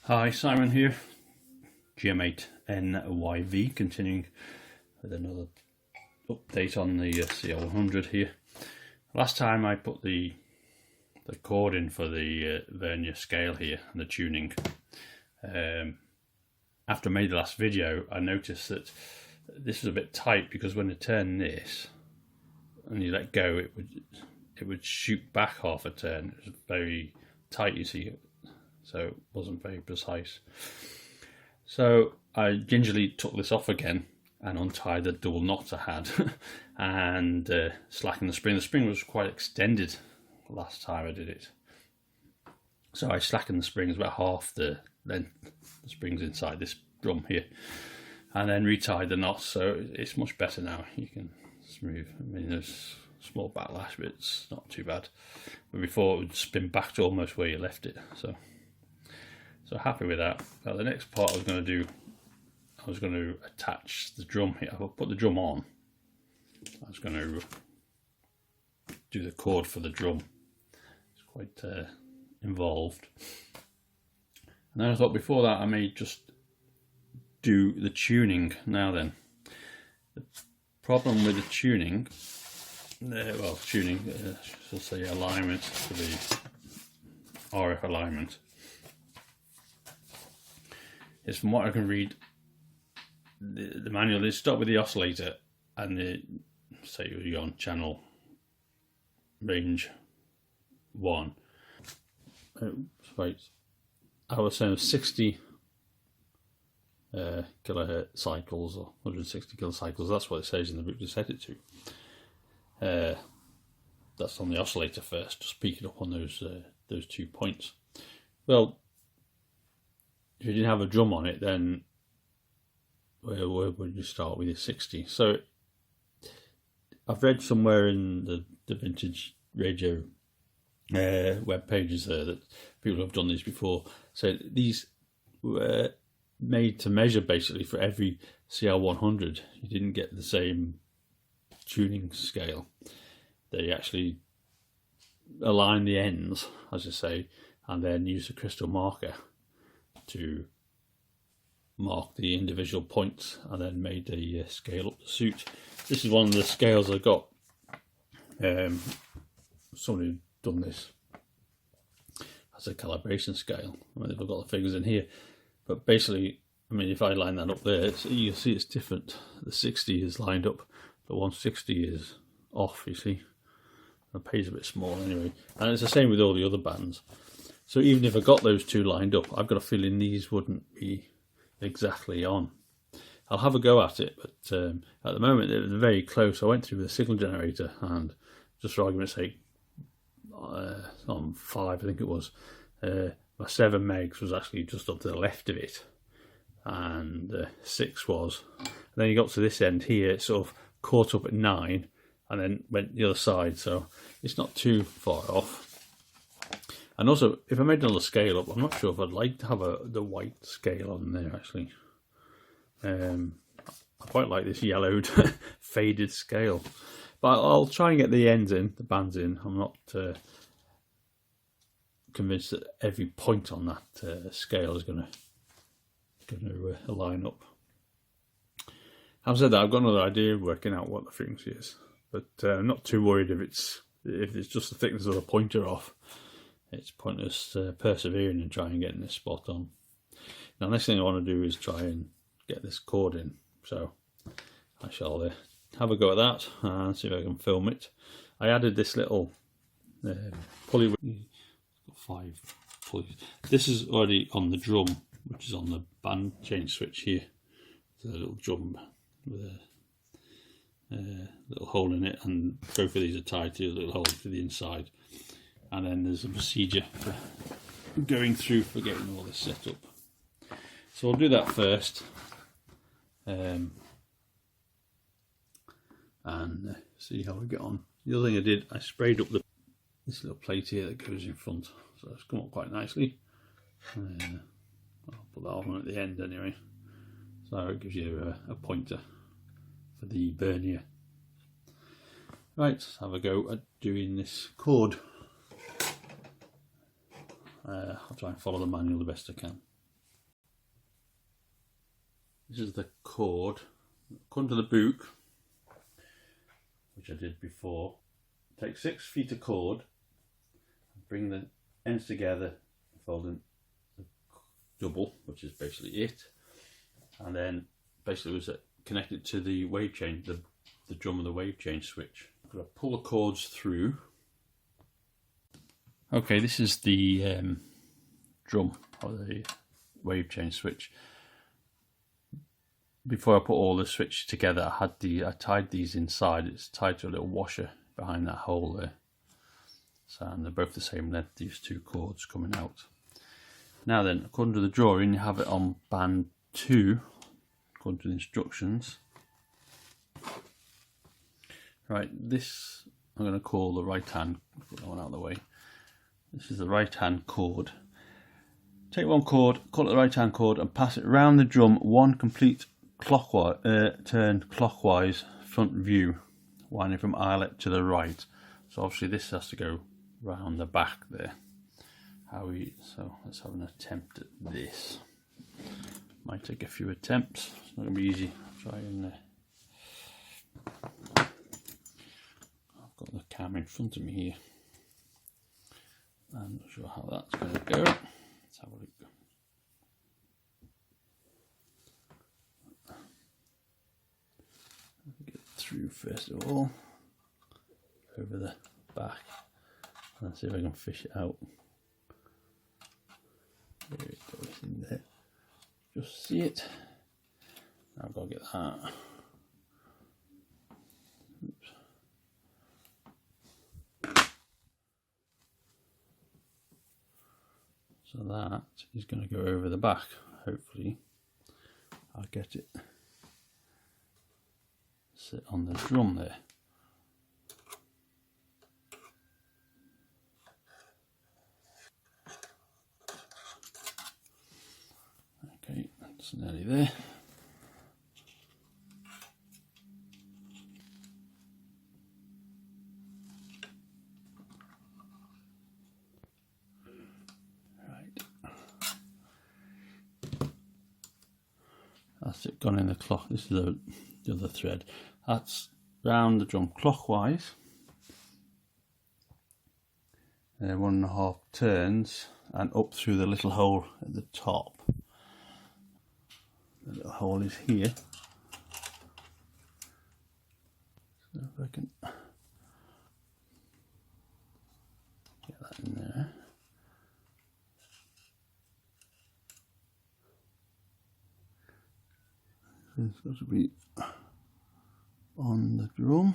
Hi, Simon here, GM8NYV, continuing with another update on the CR100 here. Last time I put the cord in for the vernier scale here and the tuning. After I made the last video, I noticed that this was a bit tight because when you turn this and you let go, it would shoot back half a turn. It was very tight, you see. So it wasn't very precise. So I gingerly took this off again and untied the double knot I had and slackened the spring. The spring was quite extended last time I did it. So I slackened the springs about half the length, the springs inside this drum here, and then retied the knot, so it's much better now. You can smooth. I mean, there's a small backlash, but it's not too bad. But before it would spin back to almost where you left it. So happy with that. Now the next part I was going to do, I was going to attach the drum here. I'll put the drum on. I was going to do the cord for the drum. It's quite involved. And then I thought before that I may just do the tuning now then. The problem with the tuning, I should say alignment for the RF alignment, is from what I can read, the manual is start with the oscillator and say you're on channel range 1. Right, I was saying 60 kilohertz cycles or 160 kilocycles. That's what it says in the book to set it to. That's on the oscillator first, just peak it up on those 2 points. Well, if you didn't have a drum on it, then where would you start with your 60? So I've read somewhere in the vintage radio web pages there that people have done these before. So these were made to measure basically for every CR100. You didn't get the same tuning scale. They actually align the ends, as I say, and then use a crystal marker to mark the individual points, and then made a scale up to suit. This is one of the scales I got. Somebody done this as a calibration scale. I mean, they've got the figures in here, but basically, I mean, if I line that up there, you see it's different. The 60 is lined up, but 160 is off, you see. The page is a bit small anyway, and it's the same with all the other bands. So even if I got those two lined up, I've got a feeling these wouldn't be exactly on. I'll have a go at it, but at the moment they're very close. I went through the signal generator and, just for argument's sake, on 5 I think it was, my 7 megs was actually just up to the left of it, and 6 was. And then you got to this end here, it sort of caught up at 9 and then went the other side, so it's not too far off. And also, if I made another scale up, I'm not sure if I'd like to have the white scale on there, actually. I quite like this yellowed, faded scale. But I'll try and get the ends in, the bands in. I'm not convinced that every point on that scale is going to line up. Having said that, I've got another idea of working out what the frequency is. But I'm not too worried if it's just the thickness of the pointer off. It's pointless persevering and trying and getting this spot on. Now, next thing I want to do is try and get this cord in. So I shall have a go at that and see if I can film it. I added this little pulley. 5 pulleys. This is already on the drum, which is on the band change switch here. There's a little drum with a little hole in it, and both of these are tied to a little hole to the inside. And then there's a procedure for going through for getting all this set up. So I'll do that first, and see how we get on. The other thing I did, I sprayed up this little plate here that goes in front, so it's come up quite nicely. I'll put that on at the end anyway, so it gives you a pointer for the vernier. Right, let's have a go at doing this cord. I'll try and follow the manual the best I can. This is the cord. According to the book, which I did before, take 6 feet of cord, bring the ends together, fold in the double, which is basically it, and then basically was connected to the wave change, the drum of the wave change switch. I'm going to pull the cords through. Okay, this is the drum or the wave change switch. Before I put all the switches together, I tied these inside. It's tied to a little washer behind that hole there. So, and they're both the same length, these 2 cords coming out. Now then, according to the drawing, you have it on band 2, according to the instructions. Right, this I'm going to call the right hand, put that one out of the way. This is the right hand cord. Take one cord, call it the right hand cord, and pass it around the drum, one complete clockwise, turn clockwise front view, winding from eyelet to the right. So obviously this has to go round the back there. So let's have an attempt at this. Might take a few attempts. It's not going to be easy. Try and I've got the camera in front of me here. I'm not sure how that's going to go. Let's have a look. Get through first of all, over the back, and see if I can fish it out. There it goes in there. Just see it. I've got to get that. Oops. So that is going to go over the back. Hopefully I'll get it sit on the drum there. Okay, that's nearly there. That's it, gone in the clock. This is the other thread. That's round the drum clockwise. And then 1.5 turns and up through the little hole at the top. The little hole is here. So if I can get that in there. It's got to be on the drum.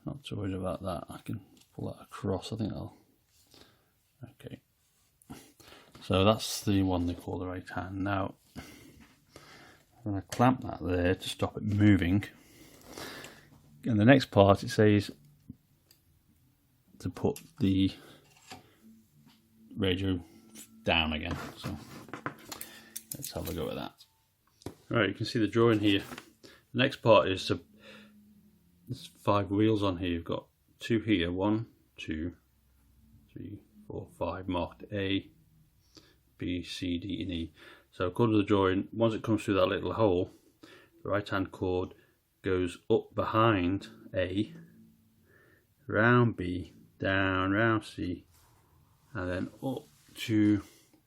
Not too worried about that. I can pull that across. I think I'll. Okay. So that's the one they call the right hand. Now I'm going to clamp that there to stop it moving. And the next part it says to put the radio down again. So let's have a go at that. Alright, you can see the drawing here. The next part is there's 5 wheels on here. You've got 2 here, 1, 2, 3, 4, 5 marked A, B, C, D and E. So according to the drawing, once it comes through that little hole, the right hand cord goes up behind A, round B, down, round C, and then up to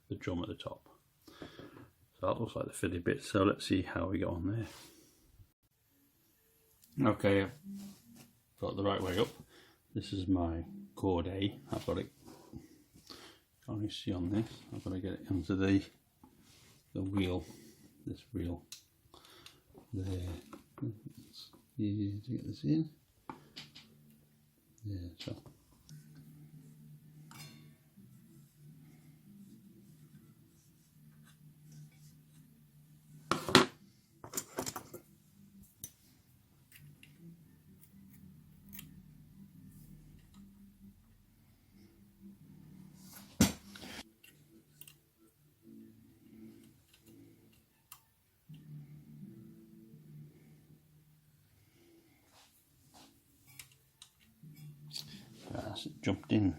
the drum at the top. So that looks like the fiddly bit, so let's see how we get on there. Okay, I've got the right way up. This is my chord A. I've got it, can't you see on this? I've got to get it onto the wheel, this wheel there. It's easy to get this in. Yeah, so. That's it, jumped in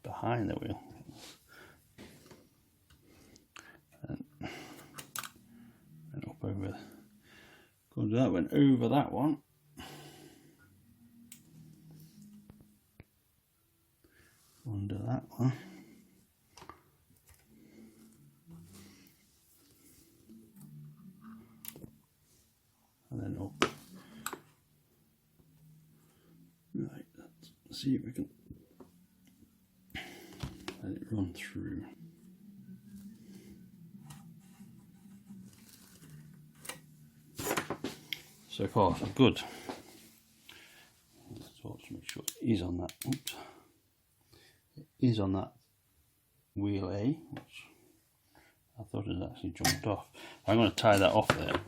behind the wheel. And up over, according to that, went over that one. Under that one. And then up. Right, let's see if we can let it run through. So far, so good. Let's also make sure it is on that. Oops. It is on that wheel A, which I thought it had actually jumped off. I'm going to tie that off there.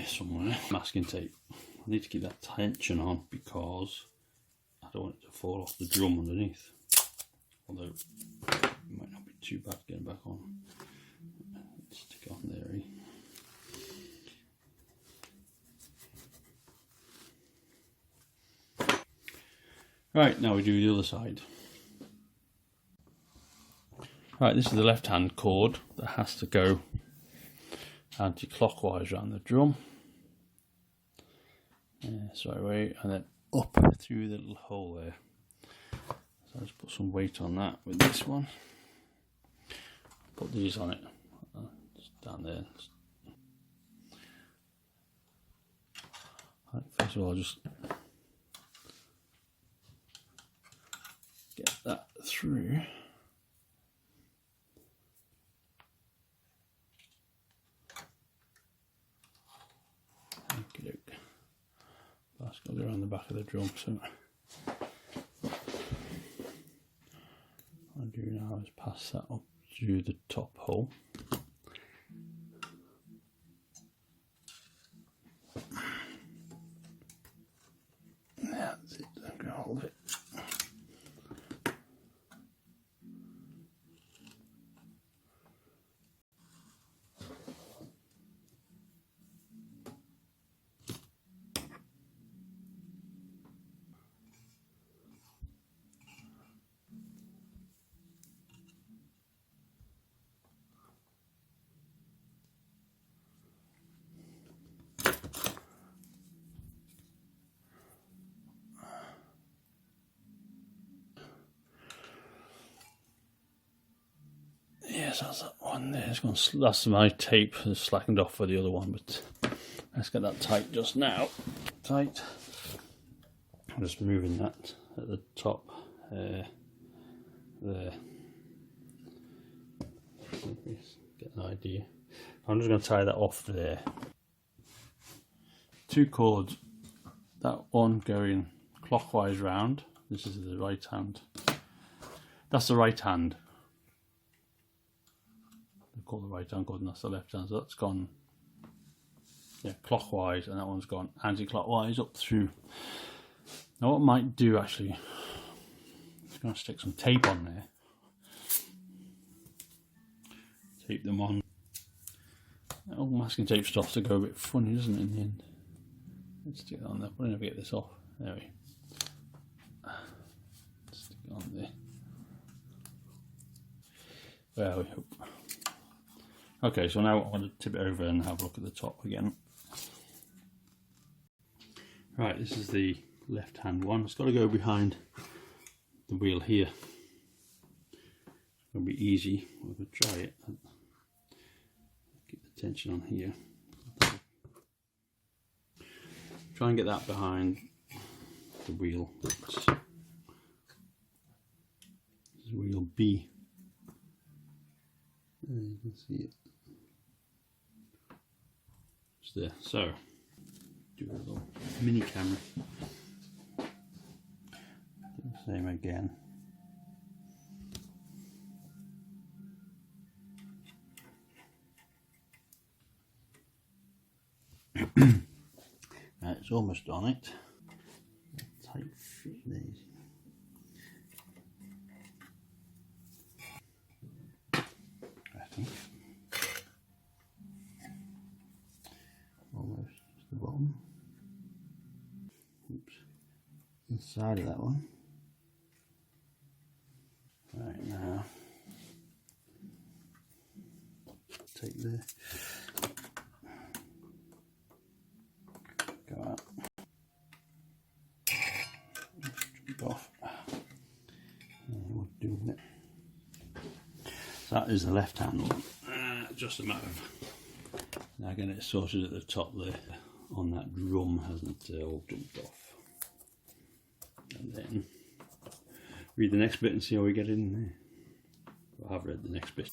Somewhere. Masking tape. I need to keep that tension on because I don't want it to fall off the drum underneath. Although it might not be too bad getting back on. Stick it on there. Right, now we do the other side. Right, this is the left hand cord that has to go anti-clockwise around the drum. Sorry, and then up through the little hole there. So I'll just put some weight on that with this one. Put these on it, just down there. Right, first of all, I'll just get that through. That's got to go around the back of the drum, so what I do now is pass that up through the top hole. That's it, I'm going to hold it. Yes, that's that one there. It's going to, that's my tape has slackened off for the other one, but let's get that tight just now. Tight. I'm just moving that at the top there. Get an idea. I'm just going to tie that off there. Two cords. That one going clockwise round. This is the right hand. That's the right hand. They call the right hand cord, and that's the left hand. So that's gone, yeah, clockwise, and that one's gone anti-clockwise up through. Now, what I might do actually, I'm just going to stick some tape on there. Tape them on. All masking tape starts to go a bit funny, doesn't it, in the end? Let's stick it on there. We'll never get this off. There we go. Stick it on there. There we hope. Okay, so now I want to tip it over and have a look at the top again. Right, this is the left hand one. It's got to go behind the wheel here. It's going to be easy. We're going to try it. Keep the tension on here. Try and get that behind the wheel. This is wheel B. There you can see it. It's there. So, do a little mini camera. Do the same again. Right, it's almost on it. Tight fit these. I think. Almost to the bottom. Oops. inside of that one. Right, now take the go out, jump off. What do with it? So that is the left hand one. Just a matter of now getting it sorted at the top there. On that drum hasn't all jumped off. And then read the next bit and see how we get in there. I have read the next bit.